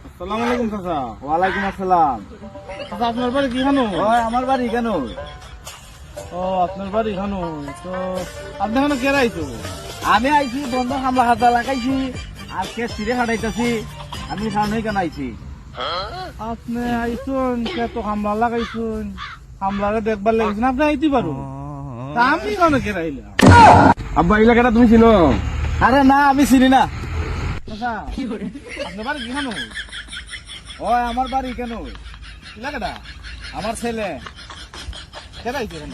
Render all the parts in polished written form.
আসসালামু আলাইকুম চাচা। ওয়ালাইকুম আসসালাম। চাচা আপনার বাড়ি কি খানো? ওই আমার বাড়ি কেন? ও আপনার বাড়ি খানো তো আপনি এখানে কে আইছো? আমি আইছি বন্ধ হামলা হাতা লাগাইছি আজকে সিরে হাঁটাইতেছি। আমি সামনে কেন আইছি? আপনি আইসুন কে তো হামলা লাগাইছুন, হামলারে দেখবার লাগিয়েছেন, আপনি আইতে পারো। তা আমি কেন কে আইলাম? আব্বা এই এলাকাটা তুমি চিনো? আরে না, আমি চিনি না। চাচা আপনার বাড়ি কি খানো? ওই আমার বাড়ি কেন? কি লাগাটা আমার ছেলে। কে আইছে কেন?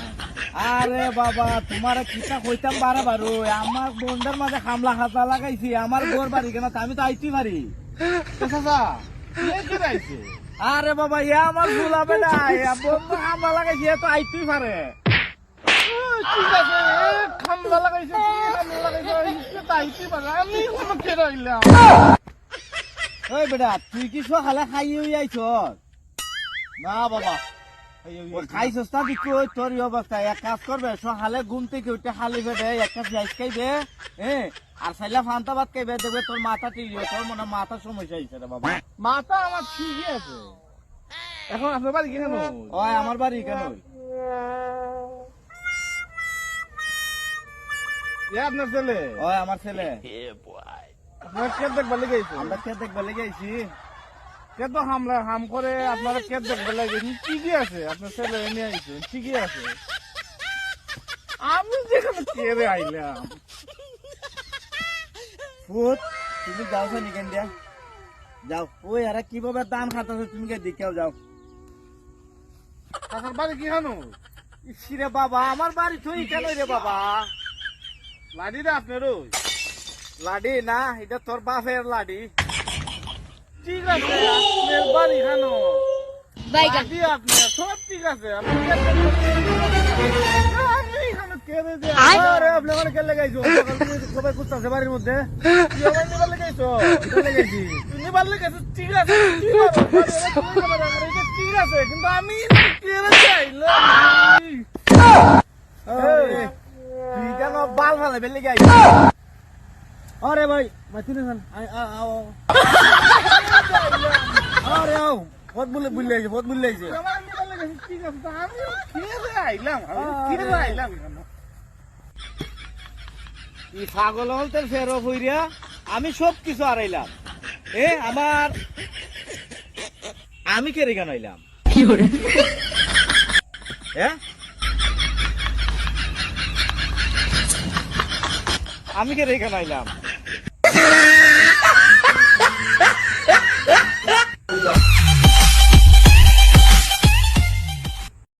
আরে বাবা, তোমার কিতা কইতাম বারে বারো, আমার বন্ডার মাঝে হামলা হাতা লাগাইছি, আমার গোর বাড়ি কেন? তা আমি তো আইতেই পারি। চাচা কে আইছে? আরে বাবা, এ আমার ভুল হবে না, বন্ধু হামলা লাগাইছি, এ তো আইতেই পারে। ঠিক আছে, হামলা লাগাইছে, হামলা লাগাইছে, আইতে পারে, আমি কোনো কে আইলাম? ওই বেটা, তুই কি সকালে খাই হই আইছ? না বাবা, খাইছস না তুই? কই তোর এই অবস্থা? এক কাজ করবে, সকালে ঘুম থেকে উঠে খালি পেটে একটা পেঁয়াজ খাইবে, আর সাইলা ফান্তা ভাত খাইবে, দেখবে তোর মাথা ঠিক হইবে। তোর মনে হয় মাথার সমস্যা হয়েছে রে বাবা। মাথা আমার ঠিকই আছে। এখন আপনার বাড়ি কি খানো? ওই আমার বাড়ি কেন? আপনার ছেলে? ওই আমার ছেলে। আপনার কে দেখবার লেগে আইছে? আমরা কে দেখবে লেগে আইছি? কে তো হামলা হাম করে আপনারা কে দেখবার লেগে আইছেন? ঠিকই আছে, আপনার ছেলে এনে আইছে, ঠিকই আছে। আমি যেখানে কে রে আইলাম? ফুট, তুমি যাও সে নিকেন দিয়া যাও। ওই আরে কিভাবে দান খাতাছো তুমি, কে দিকেও যাও। আপনার বাড়ি কি খানো? ইসিরে বাবা, আমার বাড়ি তুই কেন রে বাবা? লাডি রে আপনার ওই? লাডি না, এটা তোর বাপের লাডি। ঠিক আছে, আপনার বাড়ি খানো, লাডি আপনার, সব ঠিক আছে। আপনি কে দেখবার- আমি এখানে কে রে যে? আরে আপনি আমার কে লাগাইছো? সবাই কুত্তাছে বাড়ির মধ্যে। তুই আমার নিবার লেগেছো? কে লাগাইছি? তুই নিবার লেগেছো, ঠিক আছে, ঠিক আছে, কিন্তু আমি কে রে যে আইলাম? এই, তুই কেন বাল ফালে বেলে গাই? আরে ভাই, মাতিনে খান। আরে আও, বহুত বলে বুঝলে আইছে, বহুত বুঝলে আইছে। আমার নিবার লেগেছো, ঠিক আছে, তা আমি কে রে আইলাম? আমি কে রে আইলাম এখানে? ই পাগল হল তোর ফেরো হইরা, আমি সব কিছু হারাইলাম। আমি কে রে কেন আইলাম? আমি কে রে কেন আইলাম?